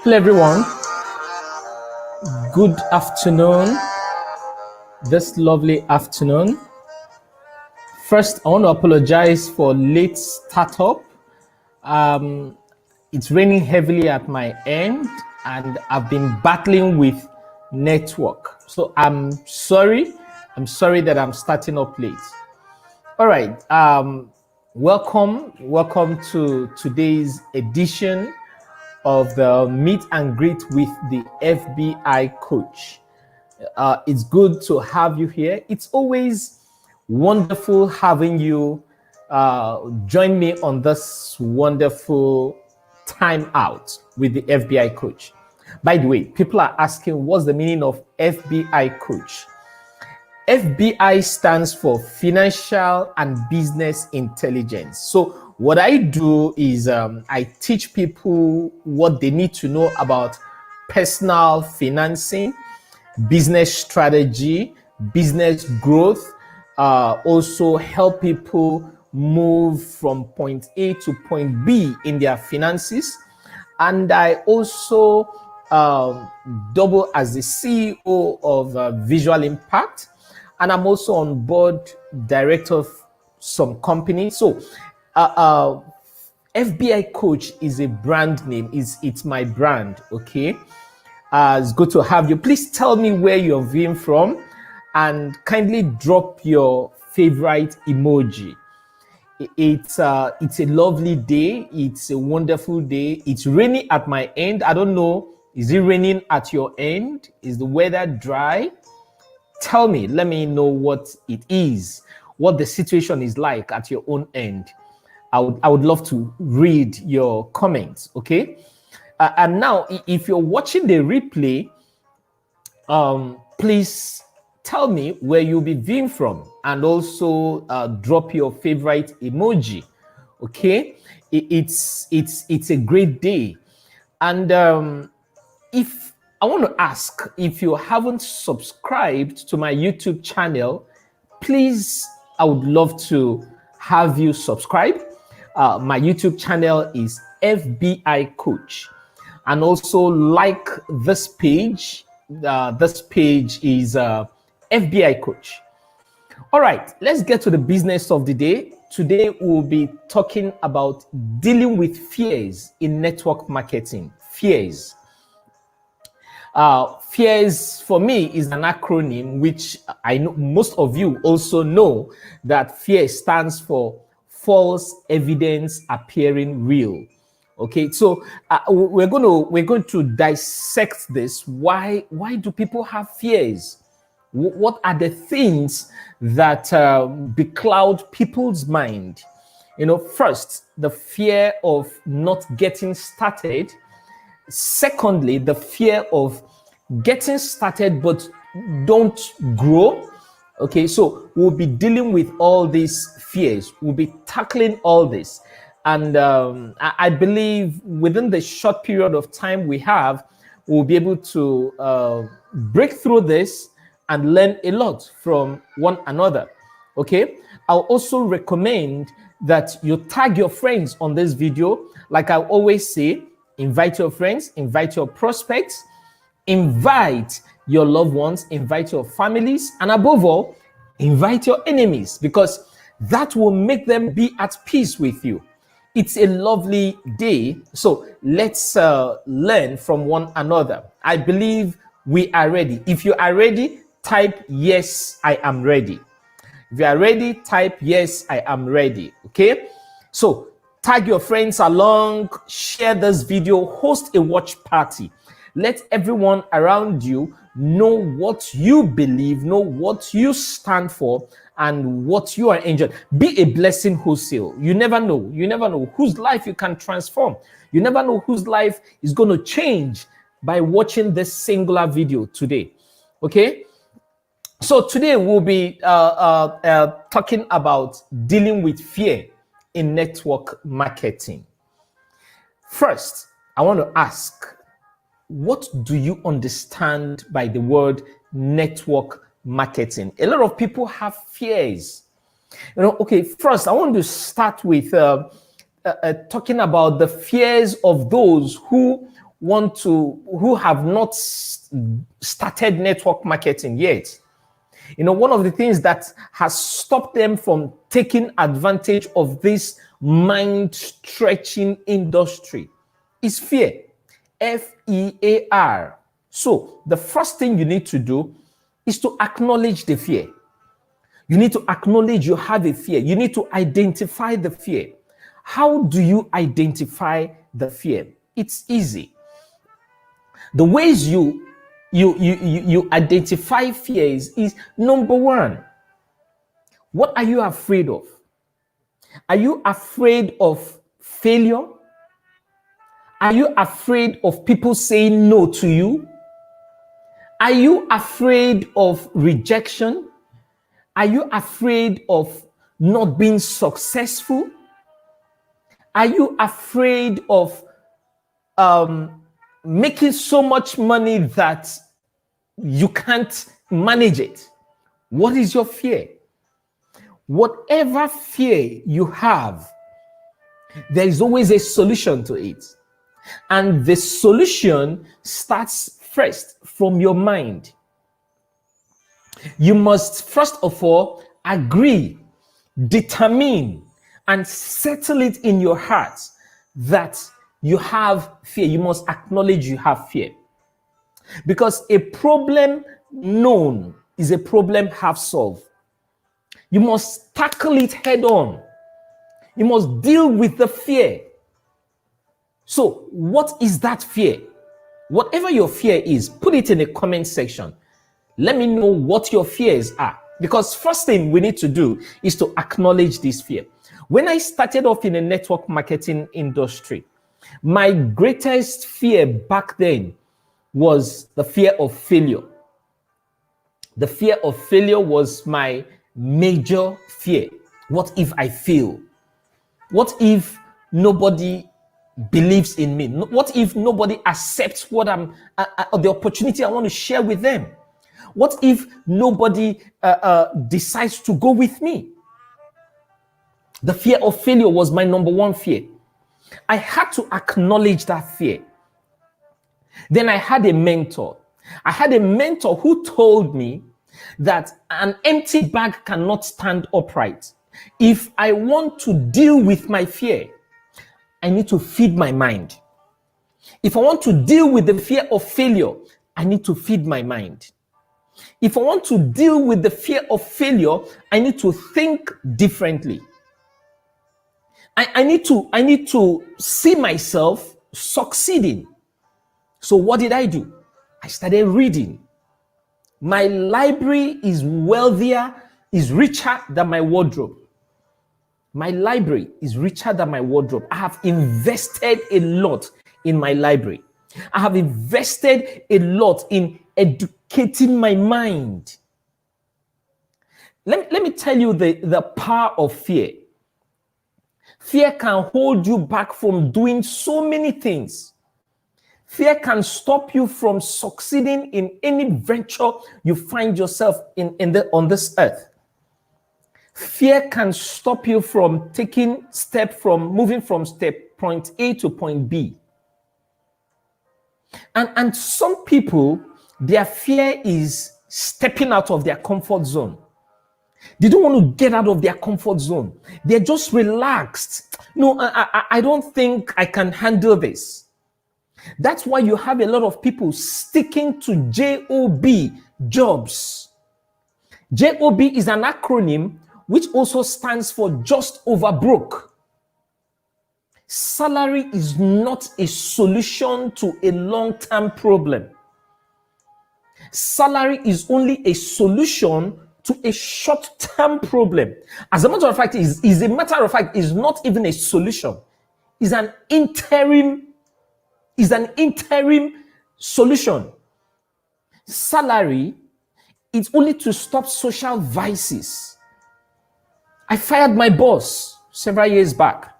Hello everyone, good afternoon, this lovely afternoon. First, I want to apologize for late startup. It's raining heavily at my end and I've been battling with network. So I'm sorry that I'm starting up late. All right, welcome to today's edition of the meet and greet with the FBI coach. It's good to have you here. It's always wonderful having you join me on this wonderful time out with the FBI coach. By the way, people are asking what's the meaning of FBI coach? FBI stands for Financial and Business Intelligence. So what I do is I teach people what they need to know about personal financing, business strategy, business growth, also help people move from point A to point B in their finances. And I also double as the CEO of Visual Impact. And I'm also on board director of some company. So FBI Coach is a brand name. It's my brand, okay? It's good to have you. Please tell me where you're viewing from and kindly drop your favorite emoji. It's a lovely day. It's a wonderful day. It's raining at my end. I don't know. Is it raining at your end? Is the weather dry? Tell me, let me know what it is, what the situation is like at your own end. I would love to read your comments, okay? And now, if you're watching the replay, please tell me where you'll be viewing from and also drop your favorite emoji, okay? It's a great day. And if I want to ask, if you haven't subscribed to my YouTube channel, please, I would love to have you subscribe. My YouTube channel is FBI Coach. And also like this page. This page is FBI Coach. All right, let's get to the business of the day. Today, we'll be talking about dealing with fears in network marketing. Fears. Fears for me is an acronym which I know most of you also know that fear stands for false evidence appearing real. Okay, so we're going to dissect this. Why do people have fears? What are the things that becloud people's mind? You know, first, the fear of not getting started. Secondly, the fear of getting started but don't grow. Okay, so we'll be dealing with all these fears. We'll be tackling all this. And I believe within the short period of time we have, we'll be able to break through this and learn a lot from one another. Okay, I'll also recommend that you tag your friends on this video. Like I always say, invite your friends, invite your prospects, invite your loved ones, invite your families, and above all, invite your enemies, because that will make them be at peace with you. It's a lovely day, so let's learn from one another. I believe we are ready. If you are ready, type yes, I am ready. If you are ready, type yes, I am ready. Okay, so tag your friends along, share this video, host a watch party. Let everyone around you know what you believe, know what you stand for, and what you are enjoying. Be a blessing wholesale. You never know whose life you can transform. You never know whose life is going to change by watching this singular video today. Okay? So today we'll be talking about dealing with fear in network marketing. First, I want to ask, what do you understand by the word network marketing? A lot of people have fears. You know, okay, first I want to start with talking about the fears of those who who have not started network marketing yet, one of the things that has stopped them from taking advantage of this mind-stretching industry is fear. F-E-A-R. So the first thing you need to do is to acknowledge the fear. You need to acknowledge you have a fear. You need to identify the fear. How do you identify the fear? It's easy. The ways you identify fears is number one, what are you afraid of? Are you afraid of failure? Are you afraid of people saying no to you? Are you afraid of rejection? Are you afraid of not being successful? Are you afraid of making so much money that you can't manage it? What is your fear? Whatever fear you have, there is always a solution to it. And the solution starts first from your mind. You must, first of all, agree, determine, and settle it in your heart that you have fear. You must acknowledge you have fear. Because a problem known is a problem half solved. You must tackle it head on. You must deal with the fear. So, what is that fear? Whatever your fear is, put it in the comment section. Let me know what your fears are. Because first thing we need to do is to acknowledge this fear. When I started off in the network marketing industry, my greatest fear back then was the fear of failure. The fear of failure was my major fear. What if I fail? What if nobody believes in me? What if nobody accepts what the opportunity I want to share with them? What if nobody decides to go with me? The fear of failure was my number one fear. I had to acknowledge that fear. Then I had a mentor. I had a mentor who told me that an empty bag cannot stand upright. If I want to deal with my fear, I need to feed my mind. If I want to deal with the fear of failure, I need to feed my mind. If I want to deal with the fear of failure, I need to think differently. I need to see myself succeeding. So what did I do? I started reading. My library is richer than my wardrobe. My library is richer than my wardrobe. I have invested a lot in my library. I have invested a lot in educating my mind. Let me tell you the power of fear. Fear can hold you back from doing so many things. Fear can stop you from succeeding in any venture you find yourself on this earth. Fear can stop you from moving from step point A to point B. And some people, their fear is stepping out of their comfort zone. They don't want to get out of their comfort zone. They're just relaxed. No, I don't think I can handle this. That's why you have a lot of people sticking to JOB, jobs. JOB is an acronym which also stands for just over broke. Salary is not a solution to a long-term problem. Salary is only a solution to a short-term problem. As a matter of fact, is not even a solution. It's an interim solution. Salary is only to stop social vices. I fired my boss several years back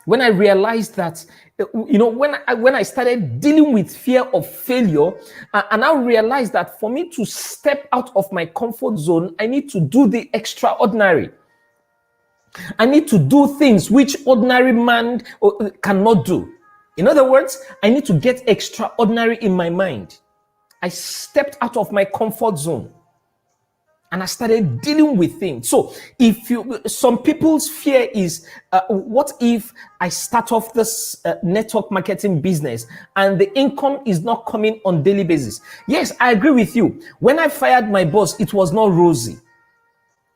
when I realized that, when I started dealing with fear of failure, and I realized that for me to step out of my comfort zone, I need to do the extraordinary. I need to do things which ordinary man cannot do. In other words, I need to get extraordinary in my mind. I stepped out of my comfort zone and I started dealing with things. So some people's fear is, what if I start off this network marketing business and the income is not coming on daily basis? Yes, I agree with you. When I fired my boss, it was not rosy,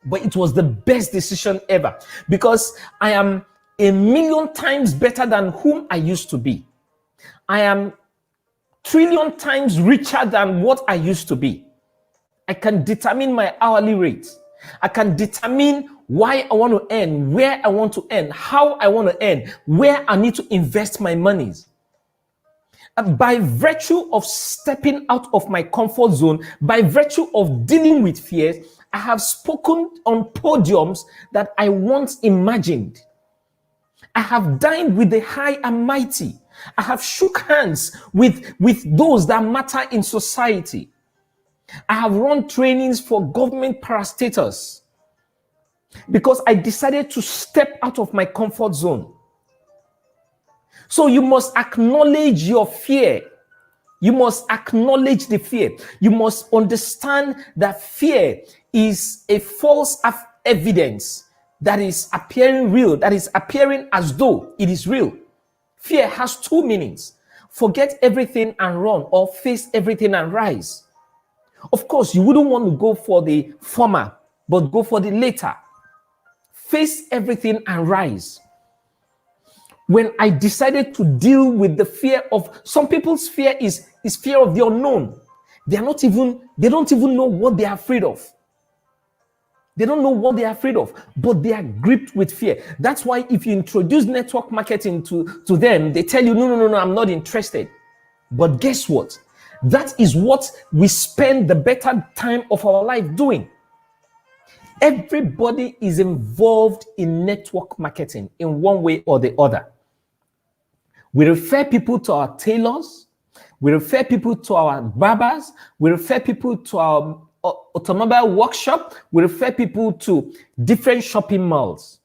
but it was the best decision ever, because I am a million times better than whom I used to be. I am trillion times richer than what I used to be. I can determine my hourly rate. I can determine why I want to earn, where I want to earn, how I want to earn, where I need to invest my monies. And by virtue of stepping out of my comfort zone, by virtue of dealing with fears, I have spoken on podiums that I once imagined. I have dined with the high and mighty. I have shook hands with those that matter in society. I have run trainings for government parastatals because I decided to step out of my comfort zone. So you must acknowledge your fear. You must acknowledge the fear. You must understand that fear is a false evidence that is appearing real, that is appearing as though it is real. Fear has two meanings: forget everything and run, or face everything and rise. Of course, you wouldn't want to go for the former, but go for the latter. Face everything and rise. When I decided to deal with the fear of, some people's fear is fear of the unknown. They don't even know what they are afraid of. They don't know what they are afraid of, but they are gripped with fear. That's why if you introduce network marketing to them, they tell you, no, I'm not interested. But guess what? That is what we spend the better time of our life doing. Everybody is involved in network marketing in one way or the other. We refer people to our tailors. We refer people to our barbers. We refer people to our automobile workshop. We refer people to different shopping malls.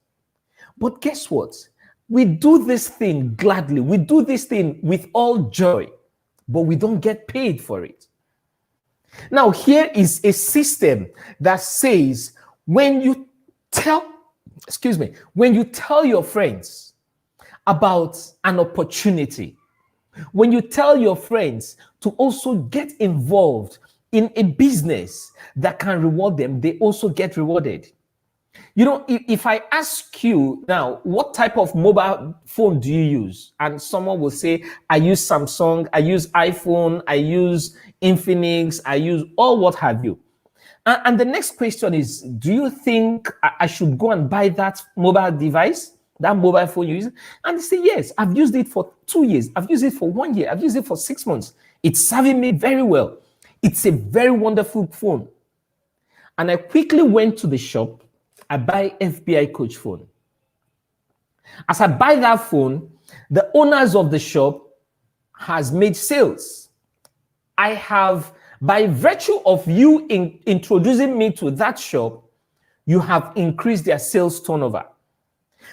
But guess what? We do this thing gladly. We do this thing with all joy, but we don't get paid for it. Now, here is a system that says when you tell your friends about an opportunity, when you tell your friends to also get involved in a business that can reward them, they also get rewarded. You know, if I ask you now, what type of mobile phone do you use? And someone will say, I use Samsung, I use iPhone, I use Infinix, I use all what have you. And the next question is, do you think I should go and buy that mobile device, that mobile phone you use? And they say, yes, I've used it for 2 years. I've used it for 1 year. I've used it for 6 months. It's serving me very well. It's a very wonderful phone. And I quickly went to the shop. I buy FBICoach phone. As I buy that phone, the owners of the shop has made sales. I have, by virtue of you introducing me to that shop, you have increased their sales turnover.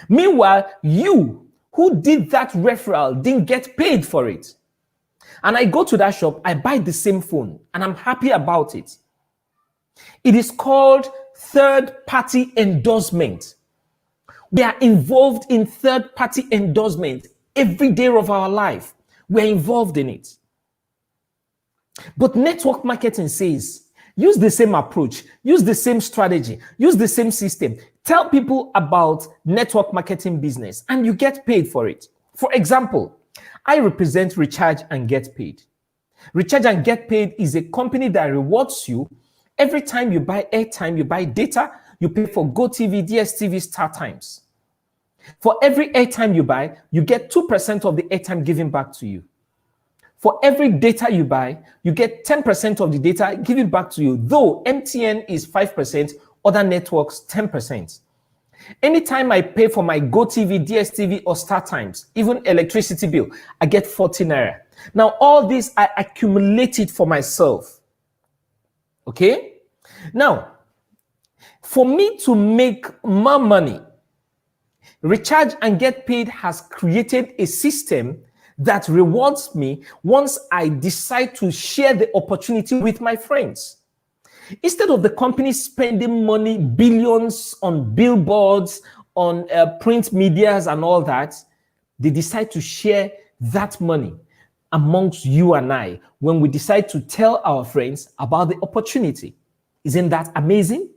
Meanwhile, you who did that referral didn't get paid for it. And I go to that shop, I buy the same phone, and I'm happy about it. It is called third-party endorsement. We are involved in third-party endorsement every day of our life. We're involved in it. But network marketing says, use the same approach, use the same strategy, use the same system. Tell people about network marketing business, and you get paid for it. For example, I represent Recharge and Get Paid. Recharge and Get Paid is a company that rewards you. Every time you buy airtime, you buy data, you pay for GoTV, DSTV, StarTimes. For every airtime you buy, you get 2% of the airtime given back to you. For every data you buy, you get 10% of the data given back to you, though MTN is 5%, other networks 10%. Anytime I pay for my GoTV, DSTV, or StarTimes, even electricity bill, I get 40 naira. Now, all this, I accumulate it for myself. Okay? Now, for me to make more money, Recharge and Get Paid has created a system that rewards me once I decide to share the opportunity with my friends. Instead of the company spending money, billions on billboards, on print medias and all that, they decide to share that money amongst you and I when we decide to tell our friends about the opportunity. Isn't that amazing?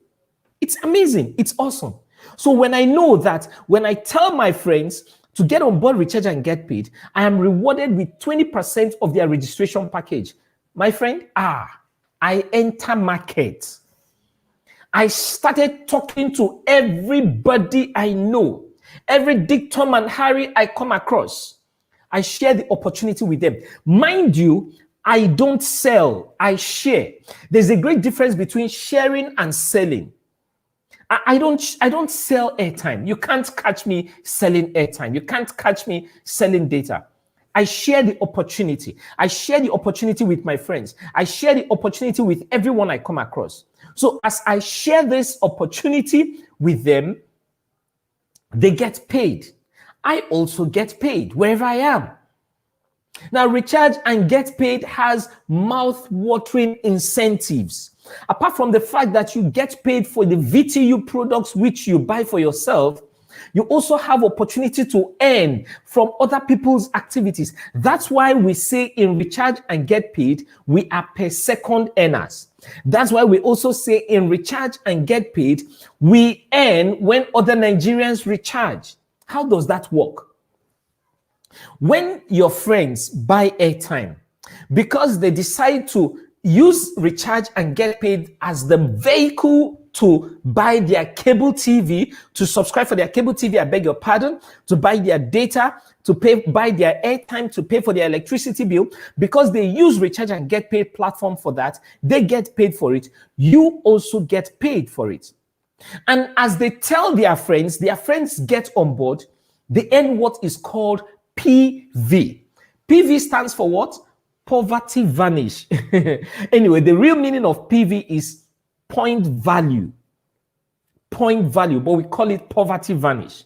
It's amazing. It's awesome. So when I know that when I tell my friends to get on board Recharge and Get Paid, I am rewarded with 20% of their registration package. My friend, I enter market. I started talking to everybody I know, every Dick, Tom, and Harry I come across. I share the opportunity with them. Mind you, I don't sell, I share. There's a great difference between sharing and selling. I don't sell airtime. You can't catch me selling airtime. You can't catch me selling data. I share the opportunity. I share the opportunity with my friends. I share the opportunity with everyone I come across. So as I share this opportunity with them, they get paid. I also get paid wherever I am. Now, Recharge and Get Paid has mouth-watering incentives. Apart from the fact that you get paid for the VTU products which you buy for yourself, you also have opportunity to earn from other people's activities. That's why we say in Recharge and Get Paid, we are per second earners. That's why we also say in Recharge and Get Paid, we earn when other Nigerians recharge. How does that work? When your friends buy airtime, because they decide to use Recharge and Get Paid as the vehicle to buy their cable TV, to subscribe for their cable TV, I beg your pardon, to buy their data, to buy their airtime, to pay for their electricity bill, because they use Recharge and Get Paid platform for that, they get paid for it. You also get paid for it. And as they tell their friends get on board, they earn what is called PV. PV stands for what? Poverty vanish. Anyway, the real meaning of PV is point value. Point value, but we call it poverty vanish.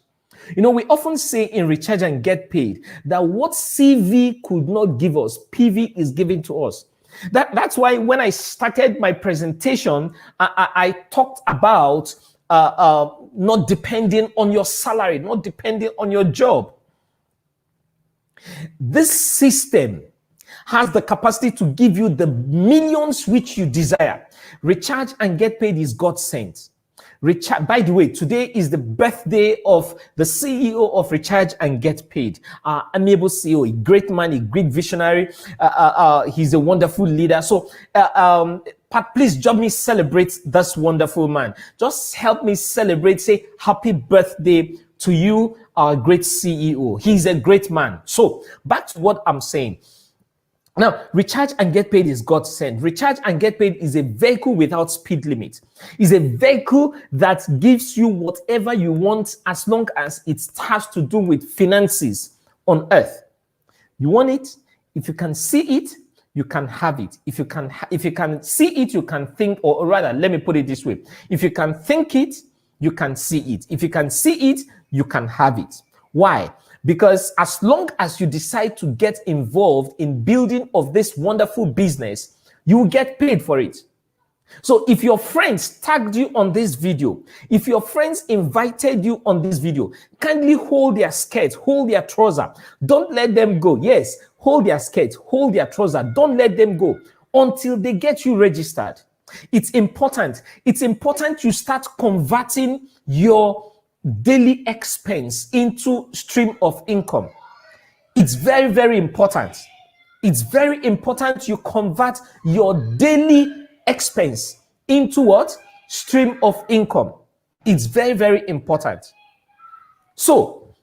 You know, we often say in Recharge and Get Paid that what CV could not give us, PV is giving to us. That's why when I started my presentation, I talked about not depending on your salary, not depending on your job. This system has the capacity to give you the millions which you desire. Recharge and Get Paid is God sent. By the way, today is the birthday of the CEO of Recharge and Get Paid, amiable CEO, a great man, a great visionary. He's a wonderful leader. So, Pat, please join me celebrate this wonderful man. Just help me celebrate. Say happy birthday to you, our great CEO. He's a great man. So back to what I'm saying. Now, Recharge and Get Paid is God sent. Recharge and Get Paid is a vehicle without speed limit. It's a vehicle that gives you whatever you want as long as it has to do with finances on earth. You want it? If you can see it, you can have it. If you can see it, you can think, or rather, let me put it this way. If you can think it, you can see it. If you can see it, you can have it. Why? Because as long as you decide to get involved in building of this wonderful business, you will get paid for it. So if your friends tagged you on this video, if your friends invited you on this video, kindly hold their skirt, hold their trouser. Don't let them go. Yes, hold their skirt, hold their trouser. Don't let them go until they get you registered. It's important. It's important you start converting your daily expense into stream of income. It's very, very important. It's very important you convert your daily expense into what? Stream of income. It's very, very important. So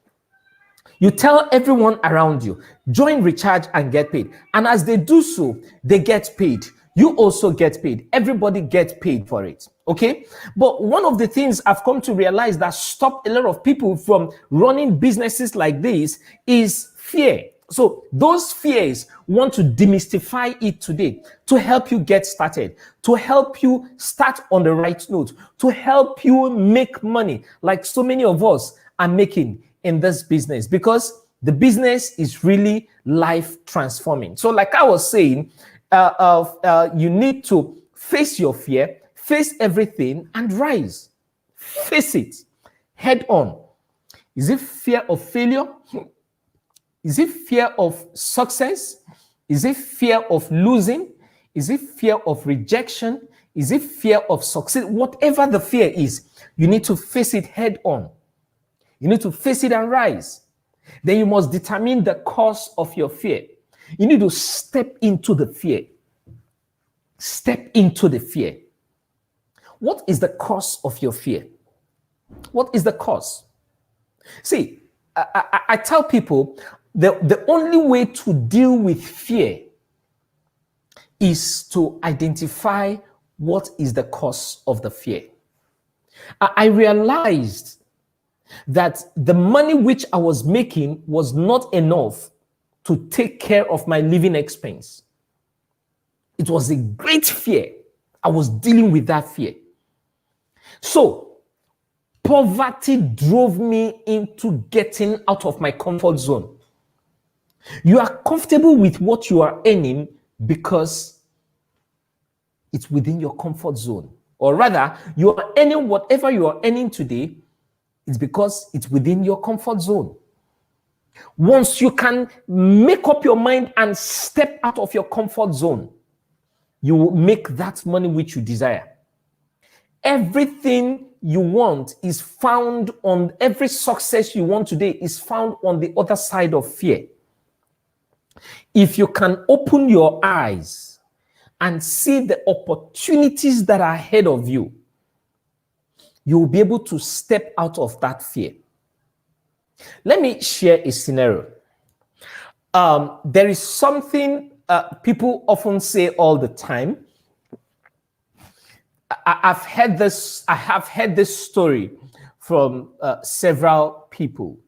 you tell everyone around you, join Recharge and Get Paid. And as they do so, they get paid. You also get paid. Everybody gets paid for it. Okay? But one of the things I've come to realize that stop a lot of people from running businesses like this is fear. So those fears want to demystify it today to help you get started, to help you start on the right note, to help you make money like so many of us are making in this business. Because the business is really life transforming. So like I was saying, you need to face your fear, face everything and rise. Face it head on. Is it fear of failure? Is it fear of success? Is it fear of losing? Is it fear of rejection? Is it fear of success? Whatever the fear is, you need to face it head on. You need to face it and rise. Then you must determine the cause of your fear. You need to step into the fear. Step into the fear. What is the cause of your fear? What is the cause? See, I tell people the only way to deal with fear is to identify what is the cause of the fear. I realized that the money which I was making was not enough to take care of my living expense. It was a great fear. I was dealing with that fear. So, poverty drove me into getting out of my comfort zone. You are comfortable with what you are earning because it's within your comfort zone. Or rather, you are earning whatever you are earning today, it's because it's within your comfort zone. Once you can make up your mind and step out of your comfort zone, you will make that money which you desire. Everything you want is found on, every success you want today is found on the other side of fear. If you can open your eyes and see the opportunities that are ahead of you, you will be able to step out of that fear. Let me share a scenario. There is something people often say all the time. I have heard this story from several people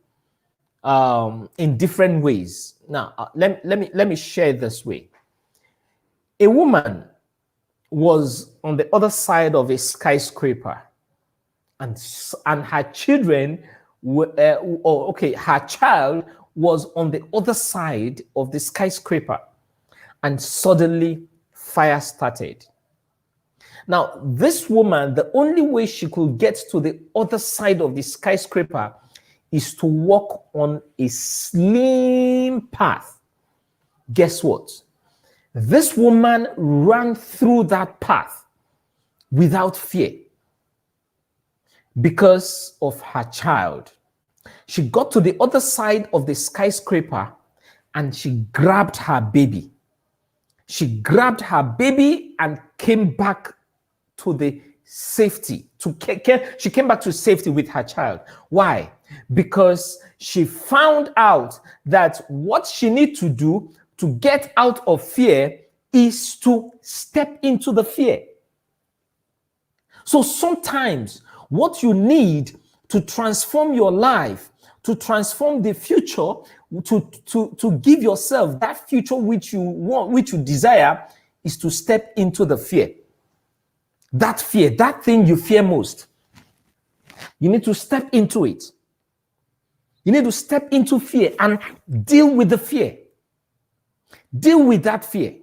in different ways. Now, let me share it this way. A woman was on the other side of a skyscraper, and her children were, her child was on the other side of the skyscraper, and suddenly fire started. Now, this woman, the only way she could get to the other side of the skyscraper is to walk on a slim path. Guess what? This woman ran through that path without fear because of her child. She got to the other side of the skyscraper and she grabbed her baby. She grabbed her baby and came back to the safety. She came back to safety with her child. Why? Because she found out that what she needs to do to get out of fear is to step into the fear. So sometimes what you need to transform your life, to transform the future, to give yourself that future which you want, which you desire, is to step into the fear. That fear, that thing you fear most, you need to step into it. You need to step into fear and deal with the fear. Deal with that fear.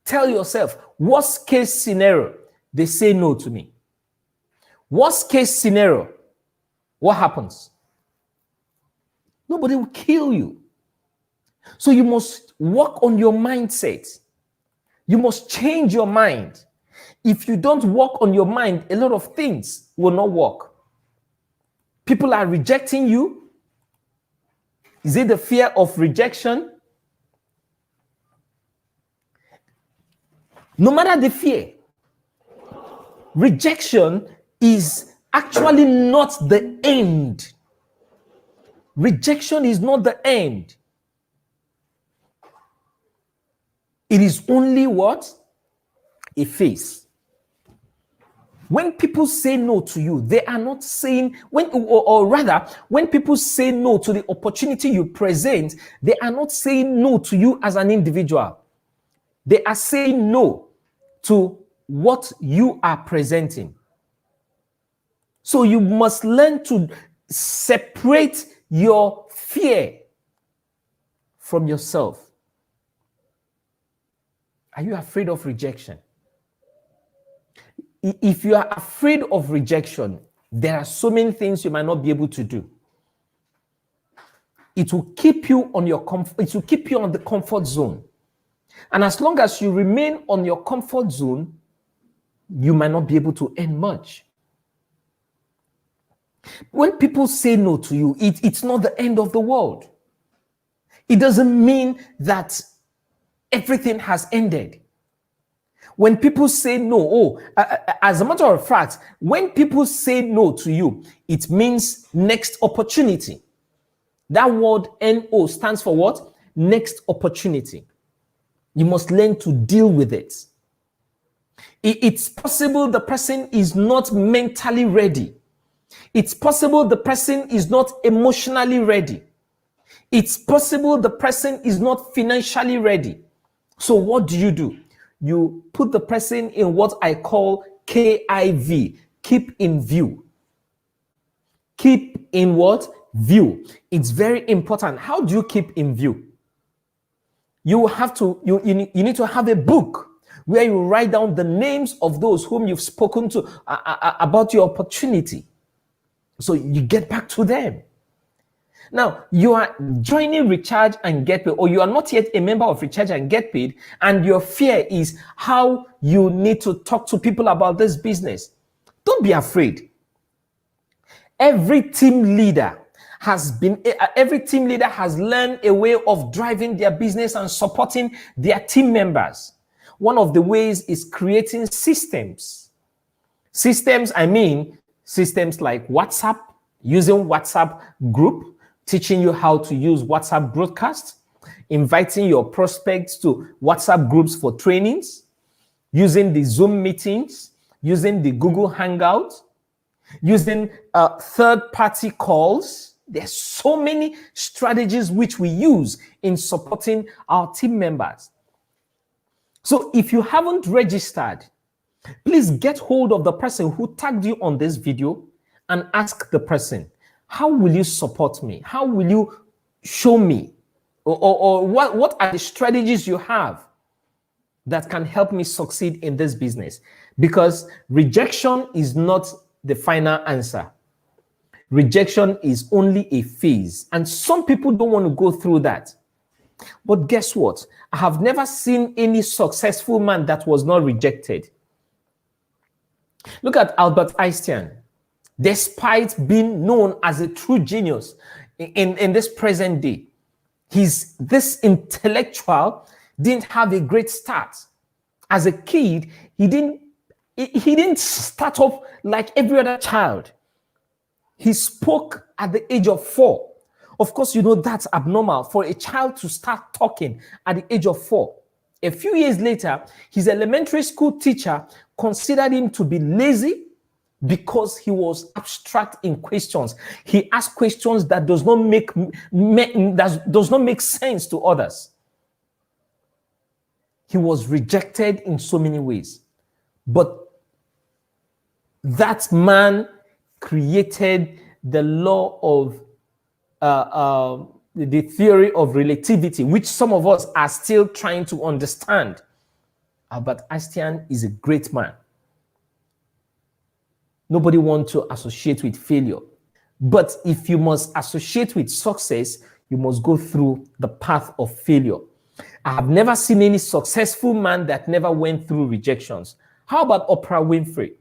Tell yourself, worst case scenario, they say no to me. Worst case scenario, what happens? Nobody will kill you. So you must work on your mindset. You must change your mind. If you don't work on your mind, a lot of things will not work. People are rejecting you. Is it the fear of rejection? No matter the fear, rejection is actually not the end. Rejection is not the end. It is only what? A phase. When people say no to you, they are not saying, when people say no to the opportunity you present, they are not saying no to you as an individual. They are saying no to what you are presenting. So you must learn to separate your fear from yourself. Are you afraid of rejection? If you are afraid of rejection, there are so many things you might not be able to do. It will keep you on your it will keep you on the comfort zone. And as long as you remain on your comfort zone, you might not be able to earn much. When people say no to you, it's not the end of the world. It doesn't mean that everything has ended. When people say no, as a matter of fact, when people say no to you, it means next opportunity. That word NO stands for what? Next opportunity. You must learn to deal with it. It's possible the person is not mentally ready. It's possible the person is not emotionally ready. It's possible the person is not financially ready. So what do? You put the person in what I call KIV, keep in view. Keep in what? View. It's very important. How do you keep in view? You have to, you need to have a book where you write down the names of those whom you've spoken to about your opportunity. So you get back to them. Now, you are joining Recharge and Get Paid, or you are not yet a member of Recharge and Get Paid, and your fear is how you need to talk to people about this business. Don't be afraid. Every team leader has learned a way of driving their business and supporting their team members. One of the ways is creating systems. Systems, I mean, systems like WhatsApp, using WhatsApp group, teaching you how to use WhatsApp broadcast, inviting your prospects to WhatsApp groups for trainings, using the Zoom meetings, using the Google Hangout, using third-party calls. There's so many strategies which we use in supporting our team members. So if you haven't registered, please get hold of the person who tagged you on this video and ask the person, how will you support me? How will you show me? Or what are the strategies you have that can help me succeed in this business? Because rejection is not the final answer. Rejection is only a phase. And some people don't want to go through that. But guess what? I have never seen any successful man that was not rejected. Look at Albert Einstein. Despite being known as a true genius in this present day, this intellectual didn't have a great start. As a kid, he didn't start off like every other child. He spoke at the age of 4. Of course, you know that's abnormal for a child to start talking at the age of 4. A few years later, his elementary school teacher considered him to be lazy because he was abstract in questions. He asked questions that does not make sense to others. He was rejected in so many ways. But that man created the law of the theory of relativity, which some of us are still trying to understand. Albert Einstein is a great man. Nobody wants to associate with failure. But if you must associate with success, you must go through the path of failure. I have never seen any successful man that never went through rejections. How about Oprah Winfrey?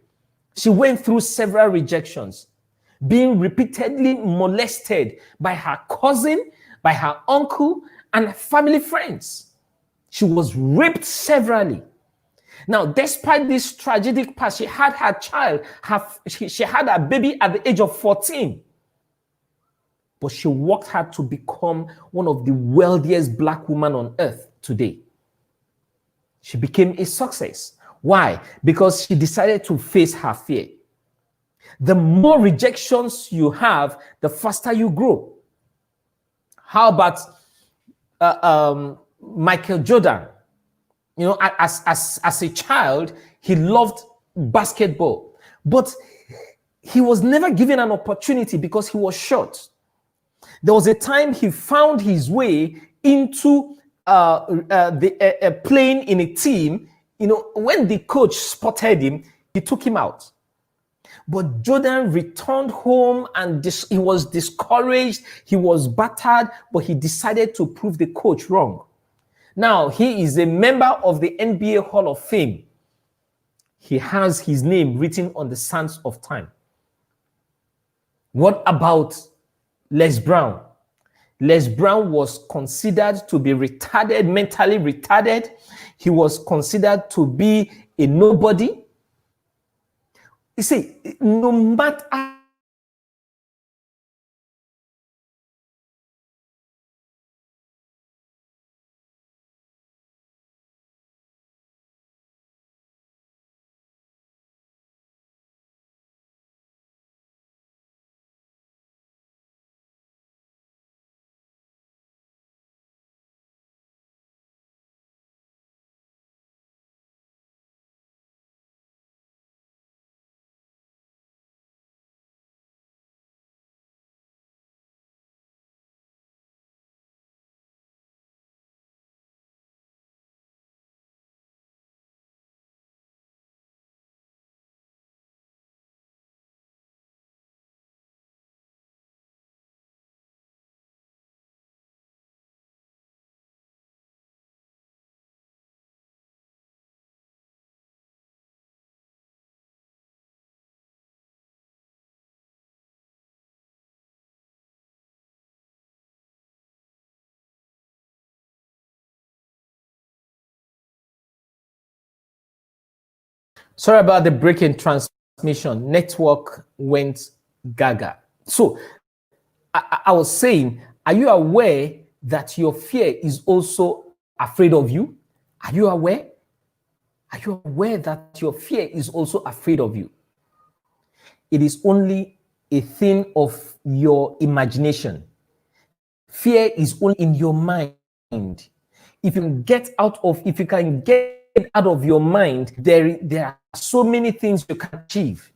She went through several rejections, being repeatedly molested by her cousin, by her uncle, and family friends. She was raped severally. Now, despite this tragic past, she had her child, she had her baby at the age of 14. But she worked hard to become one of the wealthiest black women on earth today. She became a success. Why? Because she decided to face her fear. The more rejections you have, the faster you grow. How about Michael Jordan? You know, as a child, he loved basketball, but he was never given an opportunity because he was short. There was a time he found his way into playing in a team, when the coach spotted him, he took him out. But Jordan returned home and he was discouraged. He was battered, but he decided to prove the coach wrong. Now, he is a member of the NBA Hall of Fame. He has his name written on the sands of time. What about Les Brown? Les Brown was considered to be retarded, mentally retarded. He was considered to be a nobody. You see, no matter sorry about the break in transmission. Network went gaga. So I was saying, are you aware that your fear is also afraid of you? Are you aware? Are you aware that your fear is also afraid of you? It is only a thing of your imagination. Fear is only in your mind. If you can get out of your mind, there are so many things you can achieve.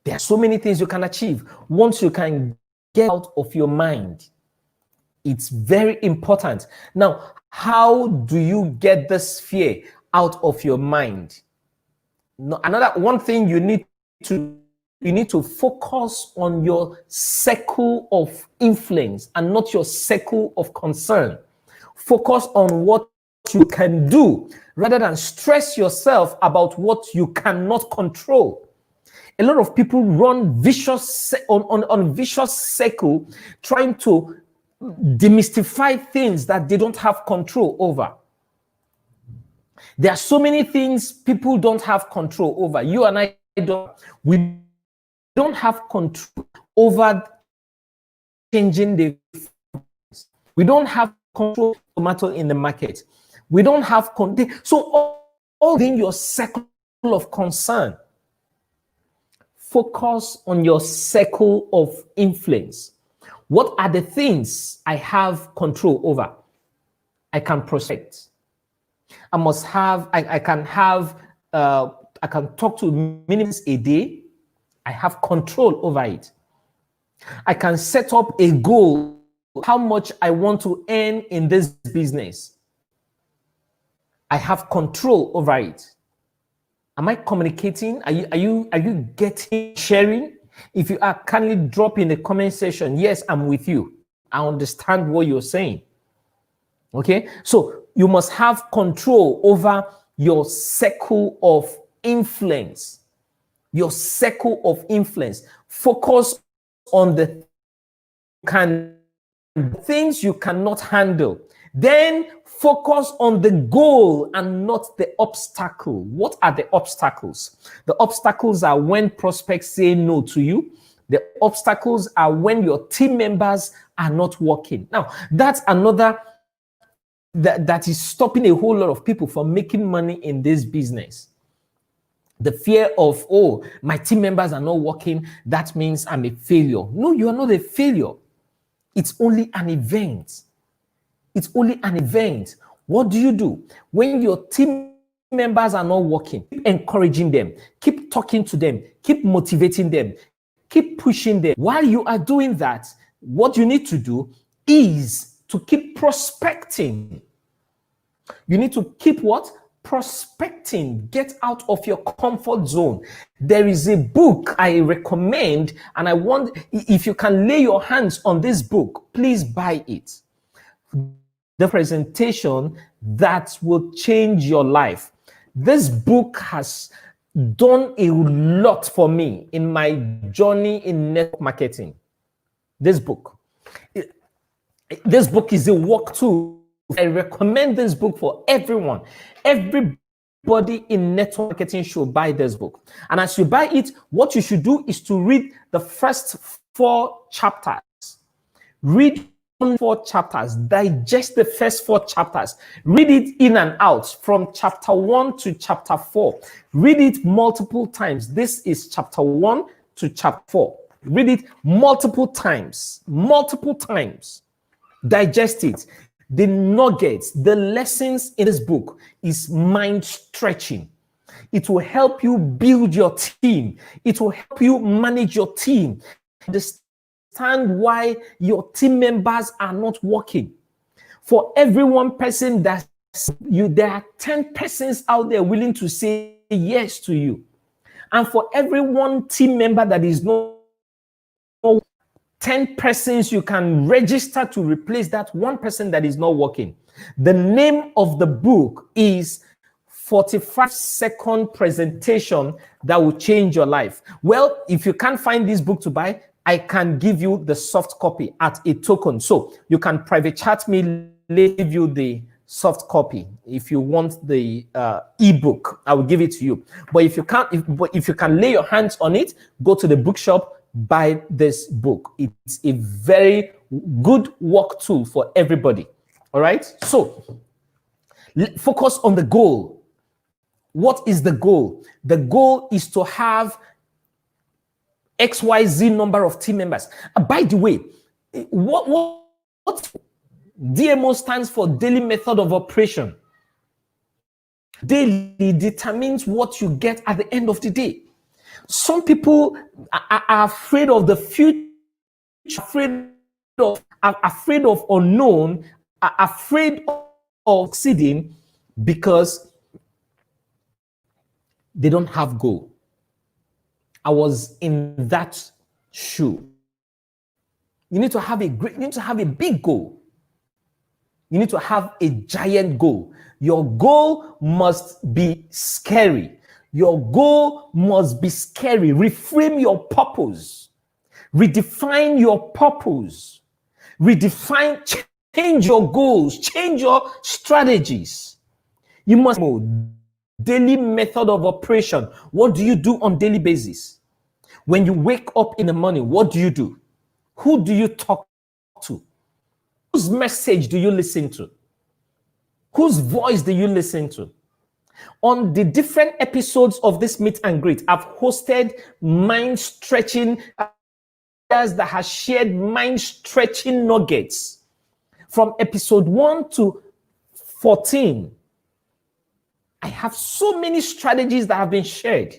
There are so many things you can achieve once you can get out of your mind. It's very important. Now, how do you get this fear out of your mind? Another one thing you need to focus on your circle of influence and not your circle of concern. Focus on what you can do rather than stress yourself about what you cannot control. A lot of people run vicious circle trying to demystify things that they don't have control over. There are so many things people don't have control over. You and I we don't have control over changing the. We don't have control of tomato in the market. We don't have control. So all in your circle of concern. Focus on your circle of influence. What are the things I have control over? I can prospect. I can talk to minimums a day. I have control over it. I can set up a goal, how much I want to earn in this business. I have control over it. Am I communicating? Are you getting, sharing? If you are, kindly drop in the comment section. Yes, I'm with you. I understand what you're saying. Okay, so you must have control over your circle of influence. Your circle of influence. Focus on the things you cannot handle. Then focus on the goal and not the obstacle. What are the obstacles? The obstacles are when prospects say no to you. The obstacles are when your team members are not working. Now, that's another that is stopping a whole lot of people from making money in this business. The fear of, oh, my team members are not working, that means I'm a failure. No, you are not a failure. It's only an event. It's only an event. What do you do when your team members are not working? Keep encouraging them. Keep talking to them. Keep motivating them. Keep pushing them. While you are doing that, what you need to do is to keep prospecting. You need to keep what? Prospecting. Get out of your comfort zone. There is a book I recommend, and I want, if you can lay your hands on this book, please buy it. The presentation that will change your life. This book has done a lot for me in my journey in network marketing. This book is a walk tool. I recommend this book for everyone. Everybody in network marketing should buy this book. And as you buy it, what you should do is to read the first 4 chapters. Read 4 chapters. Digest the first 4 chapters. Read it in and out from chapter 1 to chapter 4. Read it multiple times. This is chapter 1 to chapter 4. Read it multiple times. Digest it. The nuggets, the lessons in this book is mind stretching. It will help you build your team. It will help you manage your team. Understand why your team members are not working. For every one person there are 10 persons out there willing to say yes to you. And for every one team member that is not 10 persons you can register to replace that one person that is not working. The name of the book is 45-second presentation that will change your life. Well, if you can't find this book to buy, I can give you the soft copy at a token. So you can private chat me, leave you the soft copy. If you want the ebook, I will give it to you. But if you can't, if you can lay your hands on it, go to the bookshop, buy this book. It's a very good work tool for everybody. All right. So focus on the goal. What is the goal? The goal is to have XYZ number of team members. By the way, what DMO stands for daily method of operation. Daily determines what you get at the end of the day. Some people are afraid of the future, afraid of unknown, are afraid of succeeding because they don't have goal. I was in that shoe. You need to have a big goal. You need to have a giant goal. Your goal must be scary. Your goal must be scary. Reframe your purpose. Redefine your purpose. Change your goals. Change your strategies. You must know daily method of operation. What do you do on daily basis? When you wake up in the morning, what do you do? Who do you talk to? Whose message do you listen to? Whose voice do you listen to? On the different episodes of this meet and greet, I've hosted mind-stretching that has shared mind-stretching nuggets from episode 1 to 14. I have so many strategies that have been shared.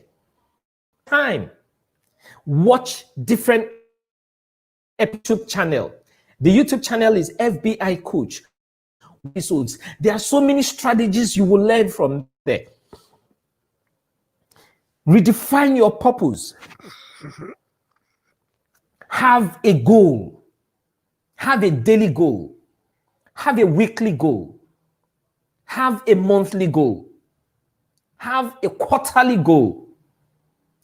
Watch different YouTube channel. The YouTube channel is FBICoach. Episodes. There are so many strategies you will learn from there. Redefine your purpose. Have a goal. Have a daily goal. Have a weekly goal. Have a monthly goal. Have a quarterly goal.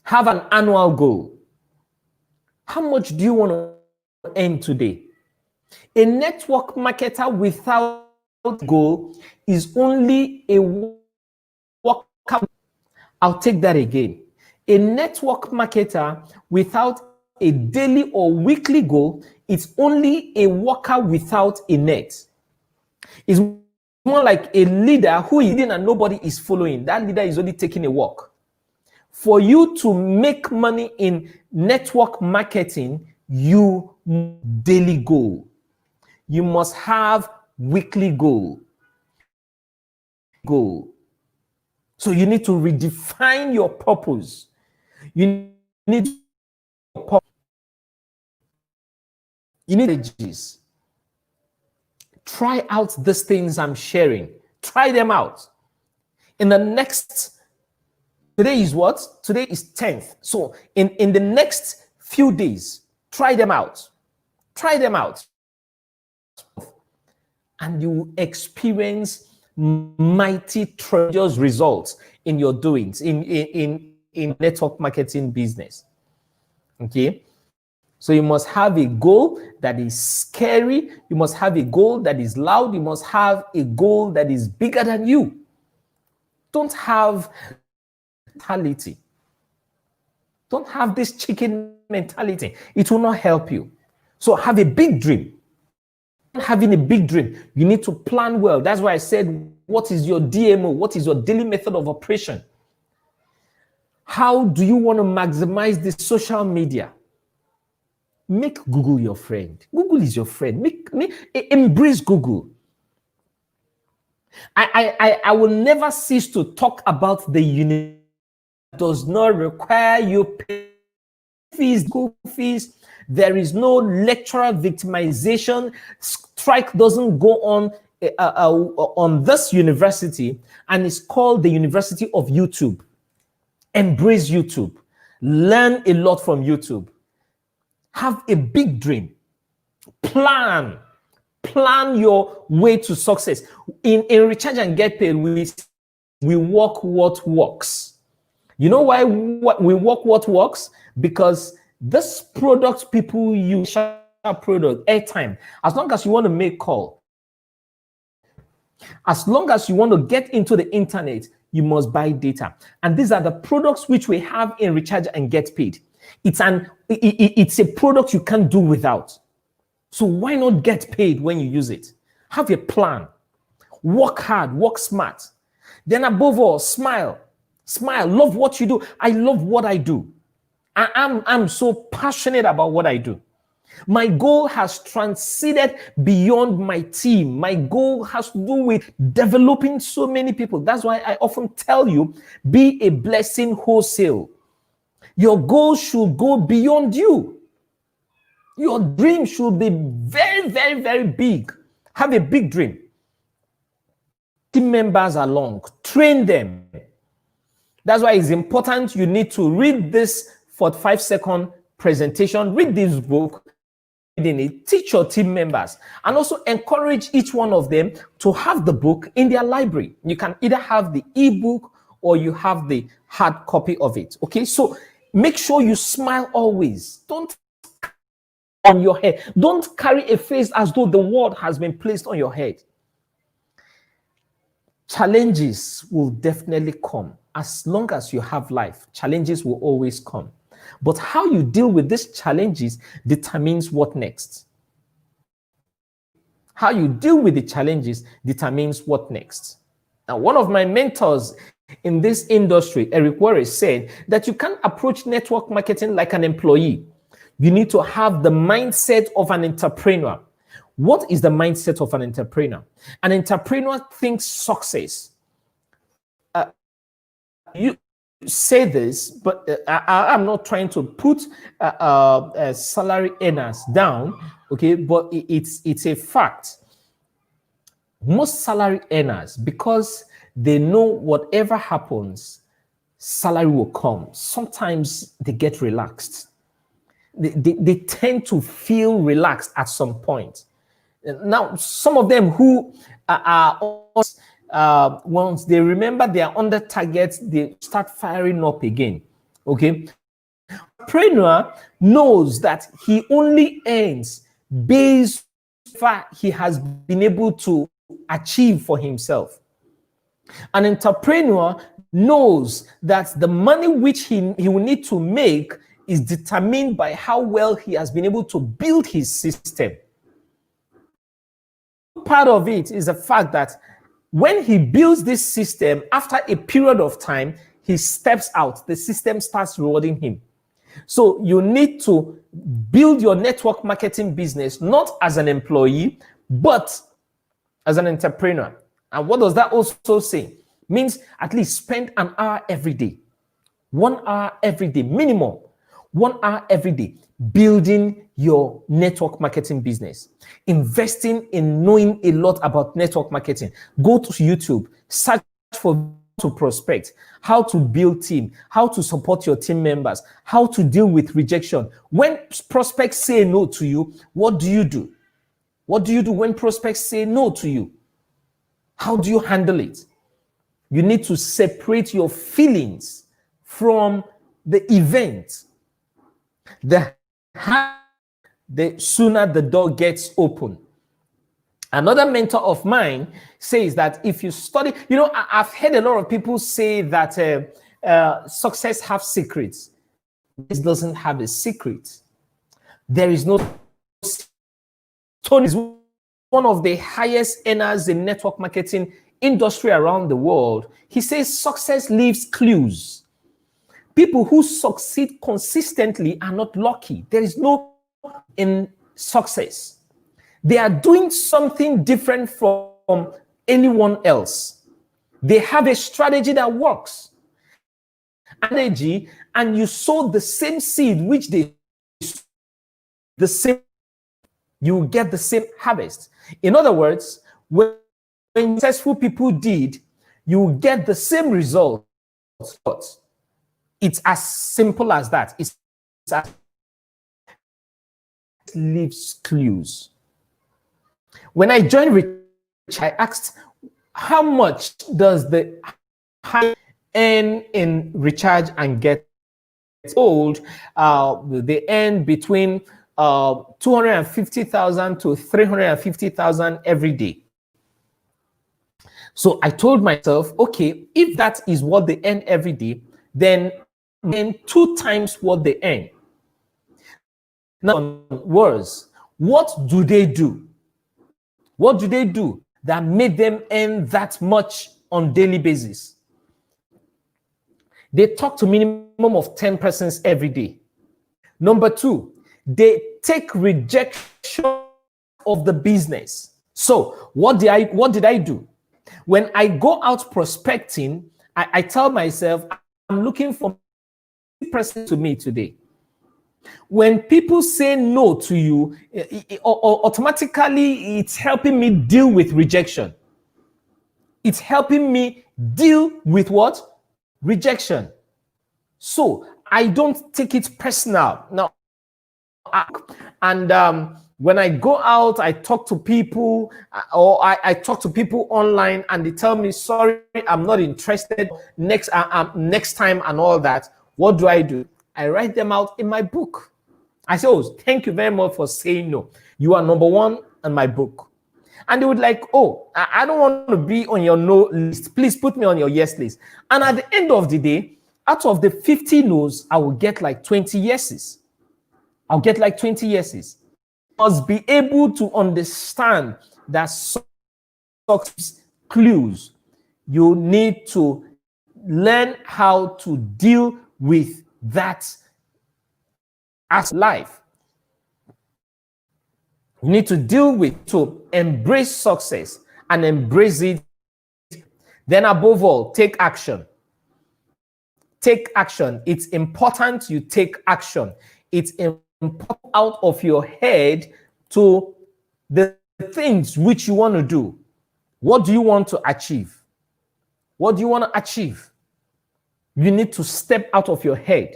Have an annual goal. How much do you want to earn today? A network marketer without goal is only a workout. I'll take that again. A network marketer without a daily or weekly goal is only a worker without a net. It's more like a leader who is leading and nobody is following. That leader is only taking a walk. For you to make money in network marketing, you daily goal. You must have weekly goal. So you need to redefine your purpose. You need edges. Try out these things I'm sharing. Try them out. In the next, today is what? Today is 10th. So in the next few days, try them out. Try them out. And you will experience mighty, tremendous results in your doings, in network marketing business. Okay? So you must have a goal that is scary. You must have a goal that is loud. You must have a goal that is bigger than you. Don't have mentality. Don't have this chicken mentality. It will not help you. So have a big dream. Having a big dream, you need to plan well. That's why I said, what is your DMO? What is your daily method of operation? How do you want to maximize the social media? Make Google your friend. Google is your friend. Embrace Google. I will never cease to talk about the university that does not require you pay fees, school fees. There is no lecturer victimization. Strike doesn't go on this university, and it's called the University of YouTube. Embrace YouTube. Learn a lot from YouTube. Have a big dream. Plan your way to success. In Recharge and Get Paid, we work what works. You know why we work what works? Because this product people use, product, airtime, as long as you want to make call, as long as you want to get into the internet, you must buy data. And these are the products which we have in Recharge and Get Paid. It's a product you can't do without. So why not get paid when you use it? Have a plan. Work hard, work smart. Then above all, smile. Smile. Love what you do. I love what I do. I'm so passionate about what I do. My goal has transcended beyond my team. My goal has to do with developing so many people. That's why I often tell you, be a blessing wholesale. Your goal should go beyond you. Your dream should be very, very, very big. Have a big dream. Team members along. Train them. That's why it's important you need to read this 45-second presentation. Read this book. Teach your team members. And also encourage each one of them to have the book in their library. You can either have the ebook or you have the hard copy of it. Okay, so make sure you smile always. Don't on your head. Don't carry a face as though the world has been placed on your head. Challenges will definitely come. As long as you have life, challenges will always come. But how you deal with these challenges determines what next. How you deal with the challenges determines what next. Now, one of my mentors in this industry, Eric Worre, said that you can't approach network marketing like an employee. You need to have the mindset of an entrepreneur. What is the mindset of an entrepreneur? An entrepreneur thinks success. You say this, but I'm not trying to put salary earners down, okay? But it's a fact. Most salary earners, because they know whatever happens, salary will come. Sometimes they get relaxed. They tend to feel relaxed at some point. Now, some of them who are once they remember they are under targets, they start firing up again. Okay, entrepreneur knows that he only earns based on what he has been able to achieve for himself. An entrepreneur knows that the money which he will need to make is determined by how well he has been able to build his system. Part of it is the fact that when he builds this system, after a period of time, he steps out. The system starts rewarding him. So you need to build your network marketing business, not as an employee, but as an entrepreneur. And what does that also say? Means at least spend an hour every day. 1 hour every day, minimum. 1 hour every day, building your network marketing business, investing in knowing a lot about network marketing. Go to YouTube, search for to prospect, how to build team, how to support your team members, how to deal with rejection. When prospects say no to you, what do you do? What do you do when prospects say no to you? How do you handle it? You need to separate your feelings from the event. The sooner the door gets open. Another mentor of mine says that if you study, I've heard a lot of people say that success have secrets. This doesn't have a secret. There is no. Tony is one of the highest earners in network marketing industry around the world. He says success leaves clues. People who succeed consistently are not lucky. There is no in success. They are doing something different from anyone else. They have a strategy that works. Energy, and you sow the same seed which they the same, you will get the same harvest. In other words, when successful people did, you will get the same results. It's as simple as that. It leaves clues. When I joined Rich, I asked, how much does the high earn in recharge and get old? They earn between 250,000 to 350,000 every day. So I told myself, okay, if that is what they earn every day, then 2 times what they earn. Now, words, what do they do? What do they do that made them earn that much on daily basis? They talk to minimum of 10 persons every day. Number 2, they take rejection of the business. So what did I do? When I go out prospecting, I tell myself, I'm looking for a person to me today. When people say no to you, automatically it's helping me deal with rejection. It's helping me deal with what? Rejection. So I don't take it personal. Now, when I go out, I talk to people, or I talk to people online, and they tell me, sorry, I'm not interested, next time and all that. What do? I write them out in my book. I say, oh, thank you very much for saying no. You are number 1 in my book. And they would like, oh, I don't want to be on your no list. Please put me on your yes list. And at the end of the day, out of the 50 no's, I will get like 20 yeses. I'll get like 20 yeses. You must be able to understand that success clues. You need to learn how to deal with that as life. You need to deal with, to embrace success and embrace it. Then above all, take action. Take action. It's important you take action. It's important out of your head to the things which you want to do. What do you want to achieve? What do you want to achieve? You need to step out of your head.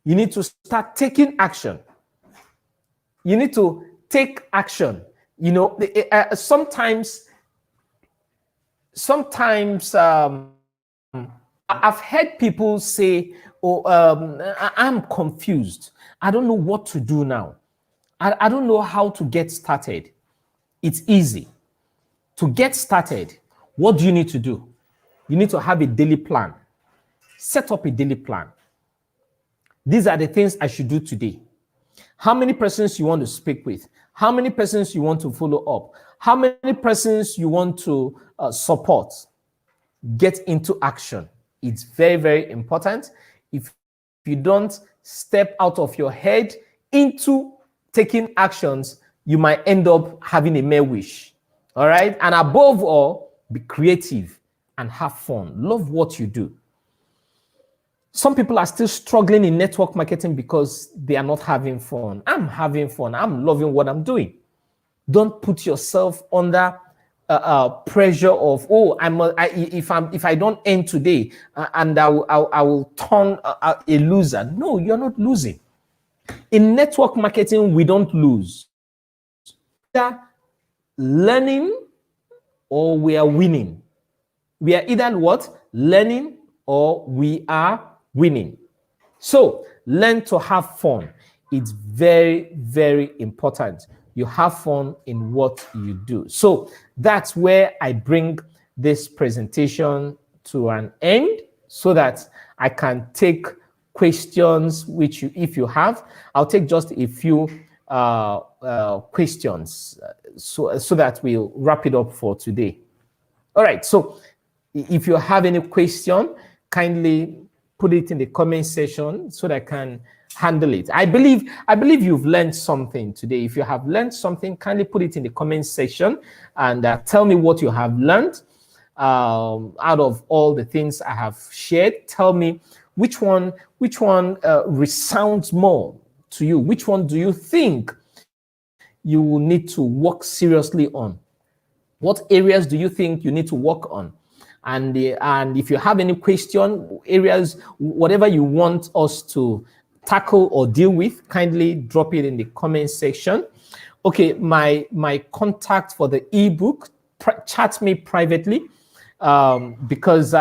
You need to start taking action. You need to take action. Sometimes I've heard people say, oh, I'm confused. I don't know what to do now. I don't know how to get started. It's easy. To get started, what do you need to do? You need to have a daily plan. Set up a daily plan. These are the things I should do today. How many persons you want to speak with? How many persons you want to follow up? How many persons you want to support? Get into action. It's very, very important. If you don't step out of your head into taking actions, you might end up having a mere wish. All right? And above all, be creative and have fun. Love what you do. Some people are still struggling in network marketing because they are not having fun. I'm having fun. I'm loving what I'm doing. Don't put yourself under pressure of, oh, if I don't end today, and I will turn a loser. No, you're not losing. In network marketing, we don't lose. Either learning or we are winning. We are either what? Learning or we are winning. So learn to have fun. It's very, very important. You have fun in what you do. So that's where I bring this presentation to an end so that I can take questions, which if you have, I'll take just a few questions so that we'll wrap it up for today. All right. So if you have any question, kindly put it in the comment section so that I can handle it. I believe you've learned something today. If you have learned something, kindly put it in the comment section and tell me what you have learned out of all the things I have shared. Tell me which one resounds more to you. Which one do you think you will need to work seriously on? What areas do you think you need to work on? And if you have any question, areas, whatever you want us to tackle or deal with, kindly drop it in the comment section. Okay, my contact for the ebook, chat me privately because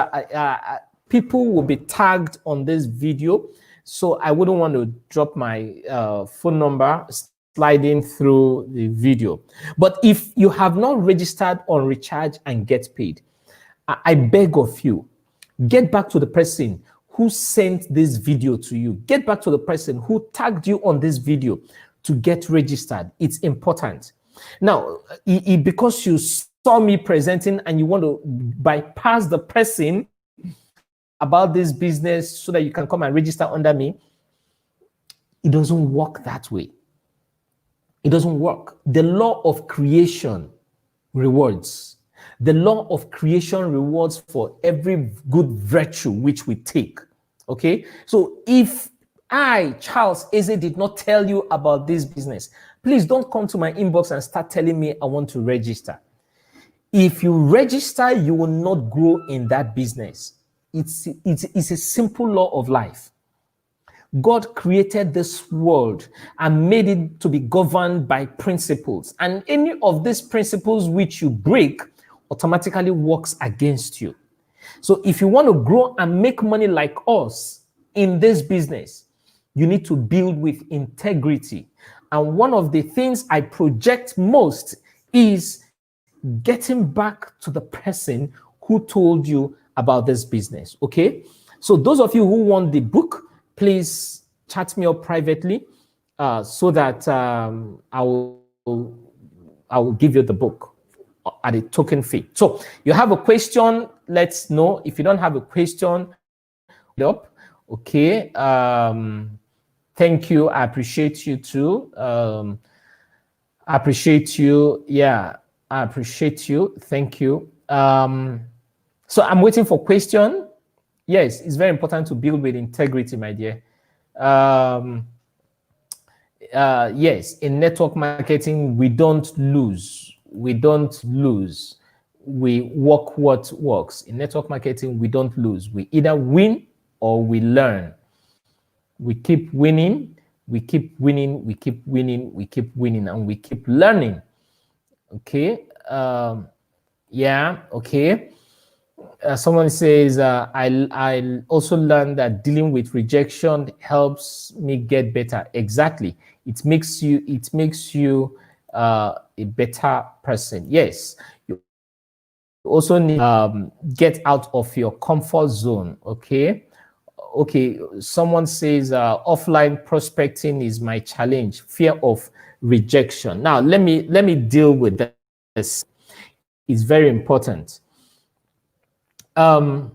people will be tagged on this video. So I wouldn't want to drop my phone number sliding through the video. But if you have not registered on Recharge and Get Paid, I beg of you, get back to the person who sent this video to you. Get back to the person who tagged you on this video to get registered. It's important. Now, because you saw me presenting and you want to bypass the person about this business so that you can come and register under me, it doesn't work that way. It doesn't work. The law of creation rewards. The law of creation rewards for every good virtue which we take. Okay? So if I, Charles Eze, did not tell you about this business, please don't come to my inbox and start telling me I want to register. If you register, you will not grow in that business. It's a simple law of life. God created this world and made it to be governed by principles. And any of these principles which you break automatically works against you. So if you want to grow and make money like us in this business, you need to build with integrity. And one of the things I project most is getting back to the person who told you about this business. Okay? So those of you who want the book, please chat me up privately so that I will give you the book at a token fee. So you have a question, let's know. If you don't have a question, up. Okay. Thank you. I appreciate you too. I appreciate you. Yeah, I appreciate you. Thank you. So I'm waiting for question. Yes, it's very important to build with integrity, my dear. Yes, in network marketing, we don't lose. We don't lose. We work what works. In network marketing, we don't lose. We either win or we learn. We keep winning, we keep winning, we keep winning, we keep winning, and we keep learning. Okay. Yeah, okay. Someone says, I also learned that dealing with rejection helps me get better. Exactly. It makes you a better person. Yes. You also need get out of your comfort zone. Okay. Okay. Someone says offline prospecting is my challenge. Fear of rejection. Now let me deal with this. It's very important. One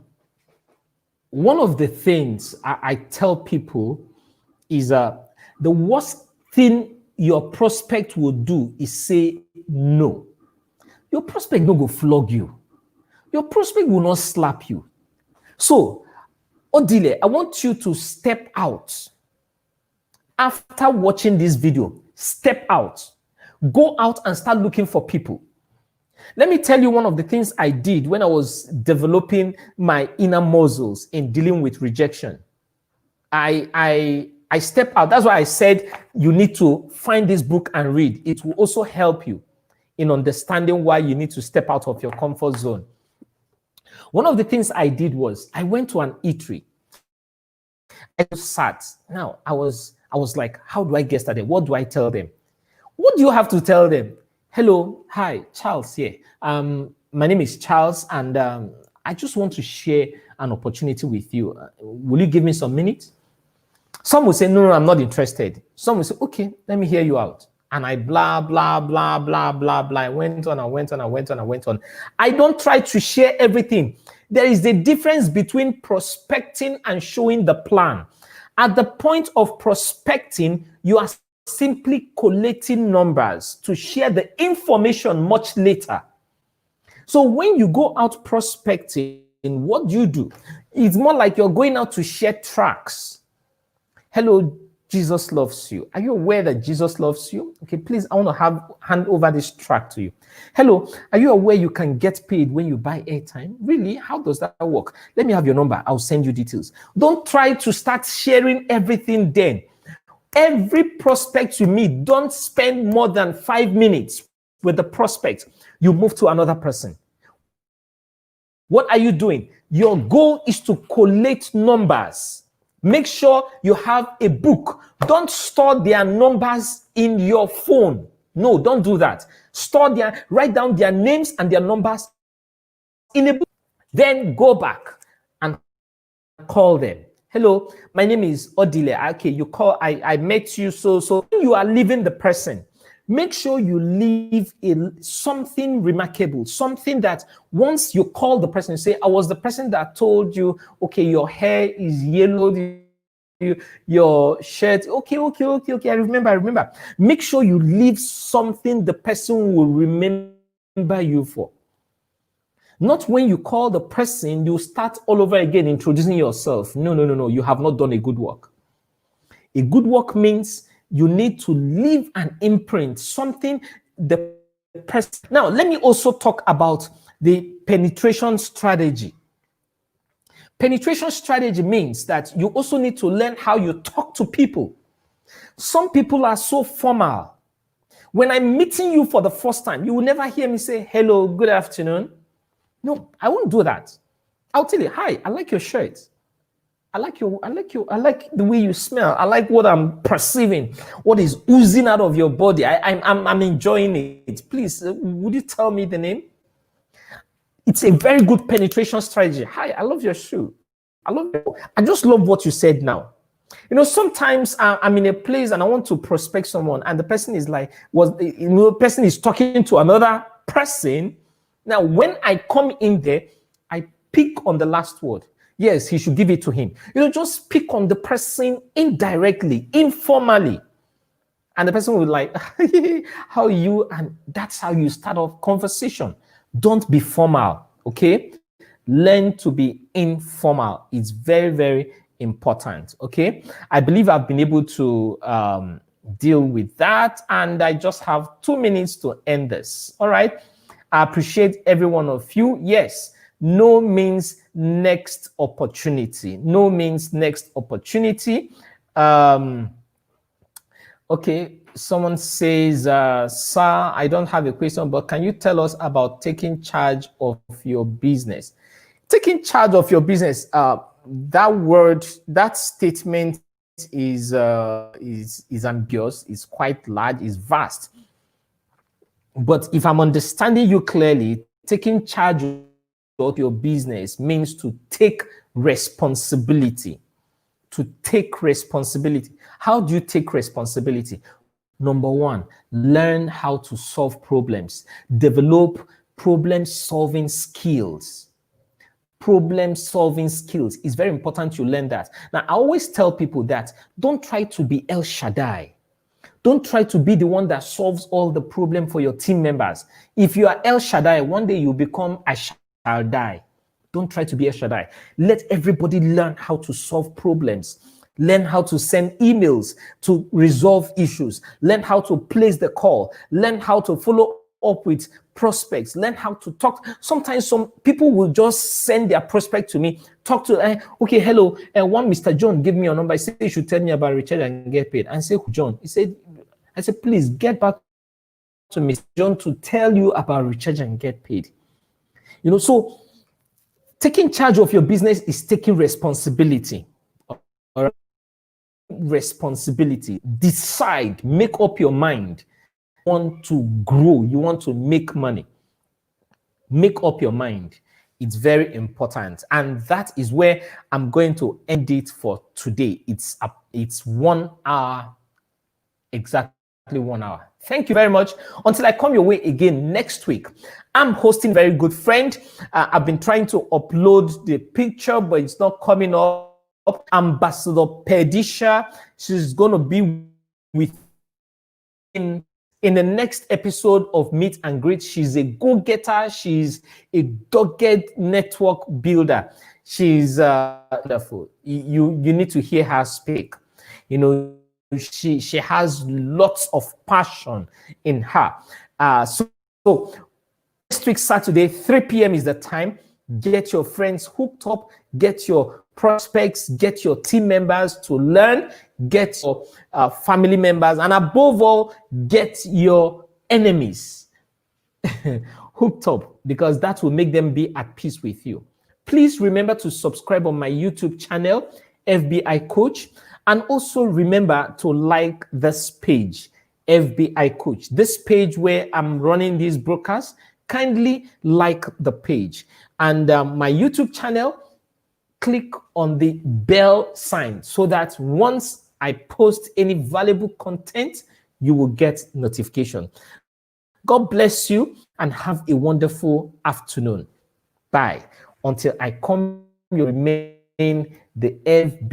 of the things I tell people is the worst thing your prospect will do is say no. Your prospect no go flog you. Your prospect will not slap you. So Odile, I want you to step out. After watching this video, step out. Go out and start looking for people. Let me tell you one of the things I did when I was developing my inner muscles in dealing with rejection. I step out. That's why I said you need to find this book and read. It will also help you in understanding why you need to step out of your comfort zone. One of the things I did was I went to an eatery. I just sat. Now I was like, how do I get started? What do I tell them? What do you have to tell them? Hello, hi, Charles here. My name is Charles, and I just want to share an opportunity with you. Will you give me some minutes? Some will say, no, I'm not interested. Some will say, okay, let me hear you out. And I blah, blah, blah, blah, blah, blah. I went on. I don't try to share everything. There is a difference between prospecting and showing the plan. At the point of prospecting, you are simply collating numbers to share the information much later. So when you go out prospecting, what do? It's more like you're going out to share tracts. Hello, Jesus loves you. Are you aware that Jesus loves you? Okay, please, I want to hand over this tract to you. Hello, are you aware you can get paid when you buy airtime? Really? How does that work? Let me have your number. I'll send you details. Don't try to start sharing everything then. Every prospect you meet, don't spend more than 5 minutes with the prospect. You move to another person. What are you doing? Your goal is to collate numbers. Make sure you have a book. Don't store their numbers in your phone. No, don't do that. Write down their names and their numbers in a book. Then go back and call them. Hello, my name is Odile. Okay, you call, I met you. So when you are leaving the person, make sure you leave something remarkable, something that once you call the person, say, I was the person that told you, okay, your hair is yellow, your shirt, okay, I remember. Make sure you leave something the person will remember you for. Not when you call the person, you start all over again introducing yourself. No. You have not done a good work. A good work means you need to leave an imprint, something the person. Now, let me also talk about the penetration strategy. Penetration strategy means that you also need to learn how you talk to people. Some people are so formal. When I'm meeting you for the first time, you will never hear me say, hello, good afternoon. No, I won't do that. I'll tell you, hi, I like your shirt. I like the way you smell. I like what I'm perceiving, what is oozing out of your body. I'm enjoying it. Please, would you tell me the name? It's a very good penetration strategy. Hi, I love your shoe. I just love what you said now. You know, sometimes I'm in a place and I want to prospect someone, and the person is like, the person is talking to another person. Now, when I come in there, I pick on the last word. Yes, he should give it to him. Just pick on the person indirectly, informally. And the person will like, how are you? And that's how you start off conversation. Don't be formal, okay? Learn to be informal. It's very, very important, okay? I believe I've been able to deal with that. And I just have 2 minutes to end this, all right? I appreciate every one of you. Yes, no means next opportunity. No means next opportunity. Okay, someone says, sir, I don't have a question, but can you tell us about taking charge of your business? Taking charge of your business, that statement is ambiguous, is quite large, is vast. But if I'm understanding you clearly, taking charge of your business means to take responsibility. To take responsibility. How do you take responsibility? Number one, learn how to solve problems. Develop problem-solving skills. Problem-solving skills. It's very important you learn that. Now, I always tell people that don't try to be El Shaddai. Don't try to be the one that solves all the problem for your team members. If you are El Shaddai, one day you'll become I shall die. Don't try to be El Shaddai. Let everybody learn how to solve problems. Learn how to send emails to resolve issues. Learn how to place the call. Learn how to follow up with prospects. Learn how to talk. Sometimes some people will just send their prospect to me. Talk to, okay, hello, one Mr. John gave me your number. He said you should tell me about recharge and get paid. And I said, John, I said, please get back to Mr. John to tell you about recharge and get paid. So taking charge of your business is taking responsibility. All right? Responsibility. Decide, make up your mind. You want to grow, you want to make money. Make up your mind. It's very important. And that is where I'm going to end it for today. It's 1 hour, exactly 1 hour. Thank you very much. Until I come your way again next week, I'm hosting a very good friend. I've been trying to upload the picture, but it's not coming up. Ambassador Perdisha. She's going to be with in the next episode of Meet and Greet. She's a go-getter. She's a dogged network builder. She's wonderful. You need to hear her speak. She has lots of passion in her. So next week, Saturday, 3 p.m. is the time. Get your friends hooked up. Get your prospects, get your team members to learn, get your family members, and above all, get your enemies hooked up, because that will make them be at peace with you. Please remember to subscribe on my YouTube channel, FBICoach, and also remember to like this page, FBICoach. This page where I'm running these broadcasts, kindly like the page. And my YouTube channel, click on the bell sign so that once I post any valuable content, you will get notification. God bless you and have a wonderful afternoon. Bye. Until I come, you remain the FB